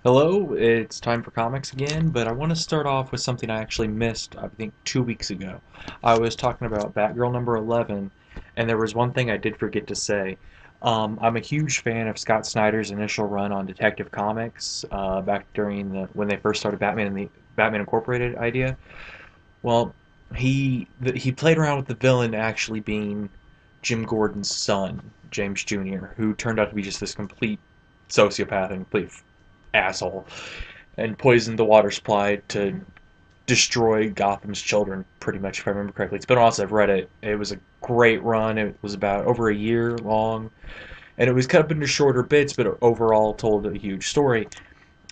Hello, it's time for comics again, but I want to start off with something I actually missed, I think, 2 weeks ago. I was talking about Batgirl number 11, and there was one thing I did forget to say. I'm a huge fan of Scott Snyder's initial run on Detective Comics back during when they first started Batman and the Batman Incorporated idea. Well, he played around with the villain actually being Jim Gordon's son, James Jr., who turned out to be just this complete sociopath and complete asshole, and poisoned the water supply to destroy Gotham's children, pretty much, if I remember correctly. It's been a while since I've read it. It was a great run. It was about over a year long, and it was cut up into shorter bits, but overall told a huge story.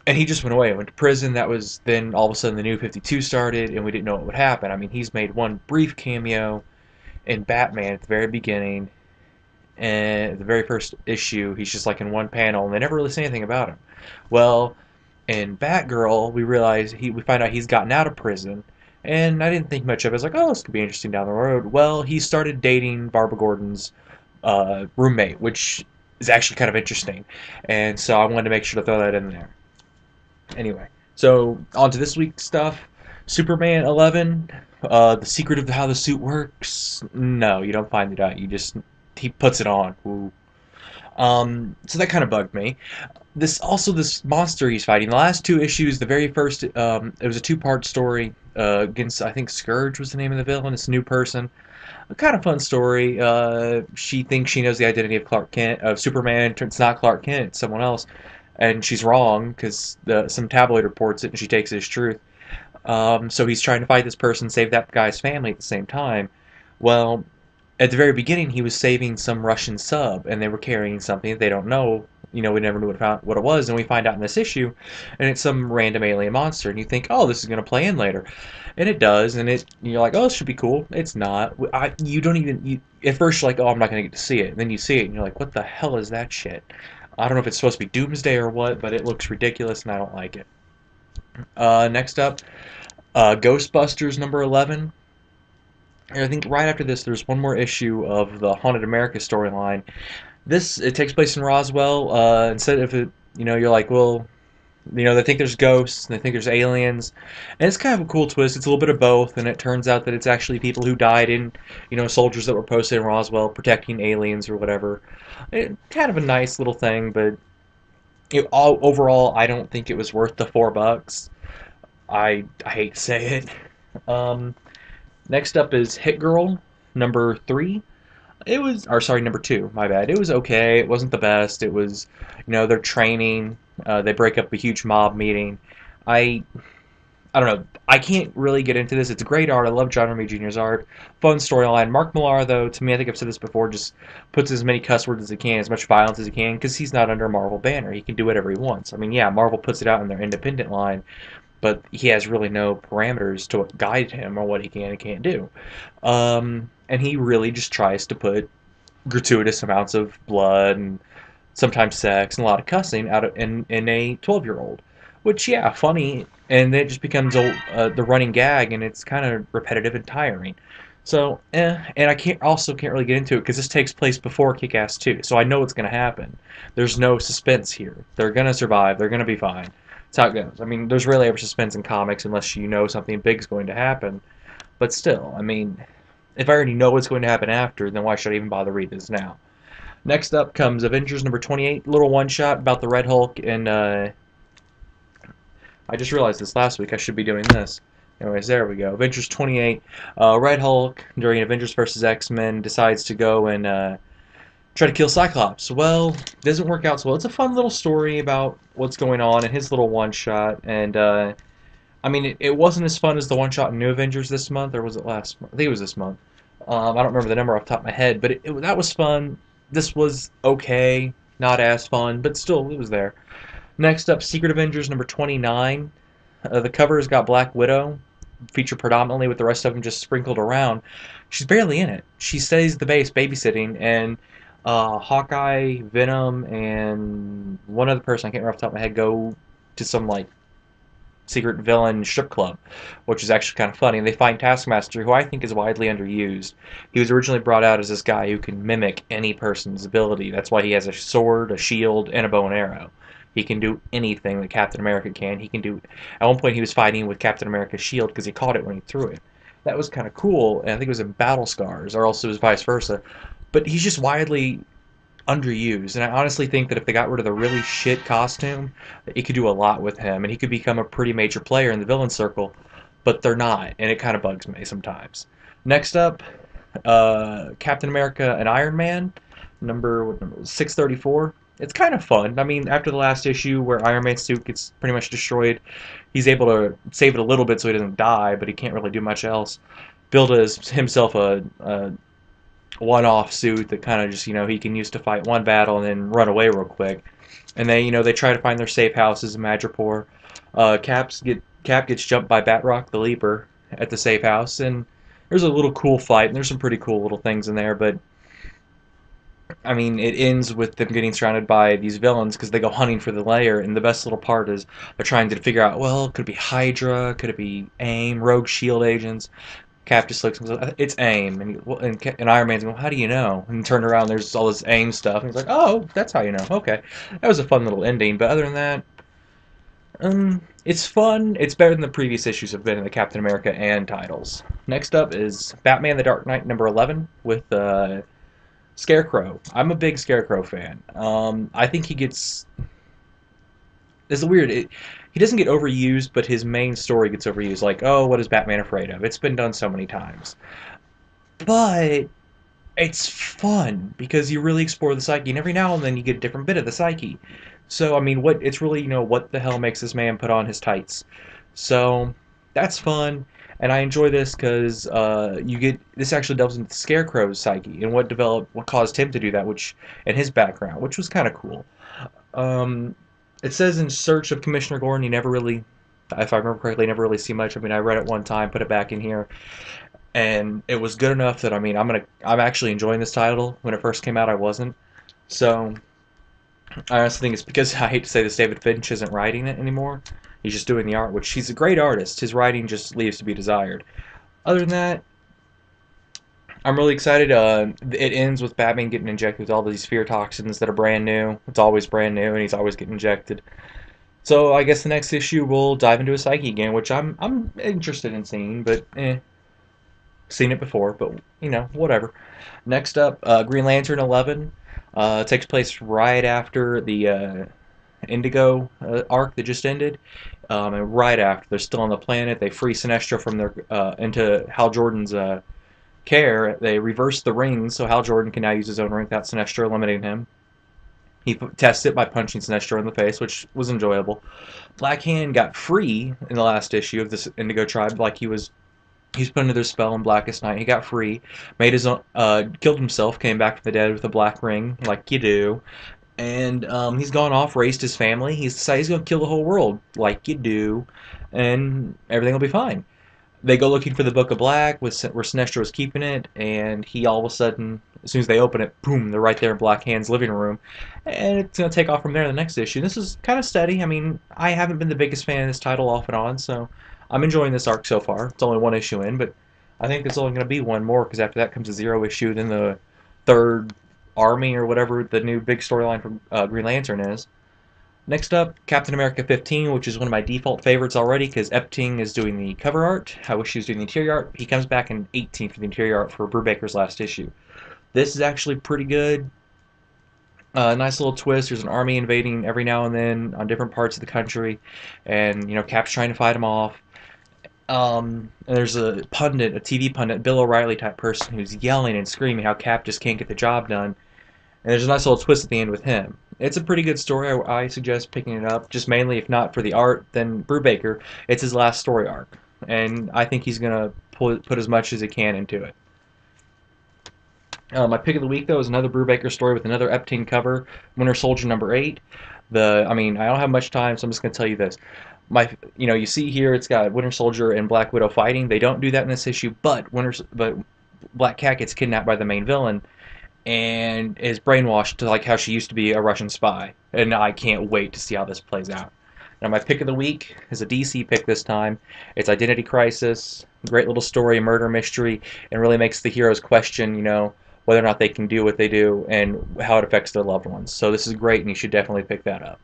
And he just went away, went to prison. That was then all of a sudden the New 52 started, and we didn't know what would happen. I mean, he's made one brief cameo in Batman at the very beginning, and the very first issue, he's just like in one panel, and they never really say anything about him. Well, in Batgirl, we find out he's gotten out of prison, and I didn't think much of it. I was like, oh, this could be interesting down the road. Well, he started dating Barbara Gordon's roommate, which is actually kind of interesting, and so I wanted to make sure to throw that in there. Anyway, so on to this week's stuff. Superman 11, the secret of how the suit works. No, you don't find it out. He puts it on. Ooh. So that kind of bugged me. This monster he's fighting. The last two issues, the very first, it was a two-part story against, I think, Scourge was the name of the villain. It's a new person. A kind of fun story. She thinks she knows the identity of Clark Kent, of Superman. It's not Clark Kent, it's someone else, and she's wrong because some tabloid reports it, and she takes it as truth. So he's trying to fight this person, save that guy's family at the same time. Well, at the very beginning, he was saving some Russian sub, and they were carrying something that they don't know. We never knew what it was, and we find out in this issue, and it's some random alien monster, and you think, oh, this is going to play in later, and it does, and you're like, oh, this should be cool. It's not. You don't even. At first, you're like, oh, I'm not going to get to see it, and then you see it, and you're like, what the hell is that shit? I don't know if it's supposed to be Doomsday or what, but it looks ridiculous, and I don't like it. Next up, Ghostbusters number 11. I think right after this, there's one more issue of the Haunted America storyline. It takes place in Roswell. Instead of it, you're like, well, they think there's ghosts and they think there's aliens, and it's kind of a cool twist. It's a little bit of both, and it turns out that it's actually people who died in, soldiers that were posted in Roswell protecting aliens or whatever. Kind of a nice little thing, but overall, I don't think it was worth the $4. I hate to say it. Um, Next up is Hit Girl number 3. Number 2. My bad. It was okay. It wasn't the best. It was, they're training. They break up a huge mob meeting. I I don't know. I can't really get into this. It's great art. I love John Romita Jr.'s art. Fun storyline. Mark Millar, though, to me, I think I've said this before, just puts as many cuss words as he can, as much violence as he can, because he's not under a Marvel banner. He can do whatever he wants. I mean, yeah, Marvel puts it out in their independent line, but he has really no parameters to guide him on what he can and can't do. And he really just tries to put gratuitous amounts of blood and sometimes sex and a lot of cussing in a 12-year-old. Which, yeah, funny, and then it just becomes the running gag, and it's kind of repetitive and tiring. So, and I can't really get into it because this takes place before Kick-Ass 2, so I know what's going to happen. There's no suspense here. They're going to survive. They're going to be fine. That's how it goes. I mean, there's rarely ever suspense in comics unless you know something big's going to happen. But still, I mean, if I already know what's going to happen after, then why should I even bother read this now? Next up comes Avengers number 28, little one-shot about the Red Hulk, and I just realized this last week. I should be doing this. Anyways, there we go. Avengers 28. Red Hulk, during Avengers vs. X-Men, decides to go and try to kill Cyclops. Well, doesn't work out so well. It's a fun little story about what's going on in his little one-shot. And, I mean, it wasn't as fun as the one-shot in New Avengers this month, or was it last month? I think it was this month. I don't remember the number off the top of my head, but that was fun. This was okay. Not as fun, but still, it was there. Next up, Secret Avengers number 29. The cover's got Black Widow, featured predominantly with the rest of them just sprinkled around. She's barely in it. She stays at the base babysitting, and Hawkeye, Venom, and one other person, I can't remember off the top of my head, go to some, like, secret villain strip club, which is actually kind of funny. And they find Taskmaster, who I think is widely underused. He was originally brought out as this guy who can mimic any person's ability. That's why he has a sword, a shield, and a bow and arrow. He can do anything that Captain America can. He can do. At one point, he was fighting with Captain America's shield because he caught it when he threw it. That was kind of cool, and I think it was in Battle Scars, or else it was vice versa. But he's just widely underused, and I honestly think that if they got rid of the really shit costume, it could do a lot with him, and he could become a pretty major player in the villain circle. But they're not, and it kind of bugs me sometimes. Next up, Captain America and Iron Man, what number 634. It's kind of fun. I mean, after the last issue where Iron Man's suit gets pretty much destroyed, he's able to save it a little bit so he doesn't die, but he can't really do much else. Build himself a one-off suit that kind of just, he can use to fight one battle and then run away real quick. And they try to find their safe houses in Madripoor. Cap gets jumped by Batroc the Leaper at the safe house, and there's a little cool fight, and there's some pretty cool little things in there, but I mean, it ends with them getting surrounded by these villains because they go hunting for the lair, and the best little part is they're trying to figure out, well, could it be Hydra, could it be AIM, Rogue Shield agents? Cap just looks and goes, it's AIM, and Iron Man's going, how do you know? And turned around, there's all this AIM stuff, and he's like, oh, that's how you know. Okay, that was a fun little ending, but other than that, it's fun. It's better than the previous issues have been in the Captain America and titles. Next up is Batman: The Dark Knight number 11 with Scarecrow. I'm a big Scarecrow fan. I think he gets. It's weird. He doesn't get overused, but his main story gets overused. Like, oh, what is Batman afraid of? It's been done so many times. But it's fun because you really explore the psyche, and every now and then you get a different bit of the psyche. So, I mean, it's really, what the hell makes this man put on his tights? So, that's fun, and I enjoy this because this actually delves into the Scarecrow's psyche and what caused him to do that, and his background, which was kind of cool. It says in Search of Commissioner Gordon, you never really, if I remember correctly, never really see much. I mean, I read it one time, put it back in here, and it was good enough that, I mean, I'm actually enjoying this title. When it first came out, I wasn't. So, I honestly think it's because, I hate to say this, David Finch isn't writing it anymore. He's just doing the art, which he's a great artist. His writing just leaves to be desired. Other than that, I'm really excited. It ends with Batman getting injected with all these fear toxins that are brand new. It's always brand new, and he's always getting injected. So I guess the next issue we'll dive into his psyche again, which I'm interested in seeing, but seen it before, but whatever. Next up, Green Lantern 11 takes place right after the Indigo arc that just ended, and right after they're still on the planet. They free Sinestro from their into Hal Jordan's care. They reverse the rings so Hal Jordan can now use his own ring without Sinestro eliminating him. He tests it by punching Sinestro in the face, which was enjoyable. Black Hand got free in the last issue of this Indigo tribe, like he's put under their spell in Blackest Night. He got free, made his own, killed himself, came back from the dead with a black ring, like you do. And he's gone off, raised his family. He's decided he's going to kill the whole world, like you do, and everything will be fine. They go looking for the Book of Black, where Sinestro is keeping it, and he all of a sudden, as soon as they open it, boom, they're right there in Black Hand's living room. And it's going to take off from there in the next issue. This is kind of steady. I mean, I haven't been the biggest fan of this title off and on, so I'm enjoying this arc so far. It's only one issue in, but I think there's only going to be one more, because after that comes a 0 issue, then the third army, or whatever the new big storyline from Green Lantern is. Next up, Captain America 15, which is one of my default favorites already, because Epting is doing the cover art. I wish he was doing the interior art. He comes back in 18 for the interior art for Brubaker's last issue. This is actually pretty good. Nice little twist. There's an army invading every now and then on different parts of the country, and Cap's trying to fight them off. And there's a TV pundit, Bill O'Reilly type person, who's yelling and screaming how Cap just can't get the job done. And there's a nice little twist at the end with him. It's a pretty good story. I suggest picking it up, just mainly, if not for the art, then Brubaker. It's his last story arc, and I think he's going to put as much as he can into it. My pick of the week, though, is another Brubaker story with another Epting cover, Winter Soldier number 8. I don't have much time, so I'm just going to tell you this. You see here, it's got Winter Soldier and Black Widow fighting. They don't do that in this issue, but Black Cat gets kidnapped by the main villain and is brainwashed to like how she used to be a Russian spy. And I can't wait to see how this plays out. Now, my pick of the week is a DC pick this time. It's Identity Crisis. Great little story, murder mystery, and really makes the heroes question, whether or not they can do what they do and how it affects their loved ones. So this is great, and you should definitely pick that up.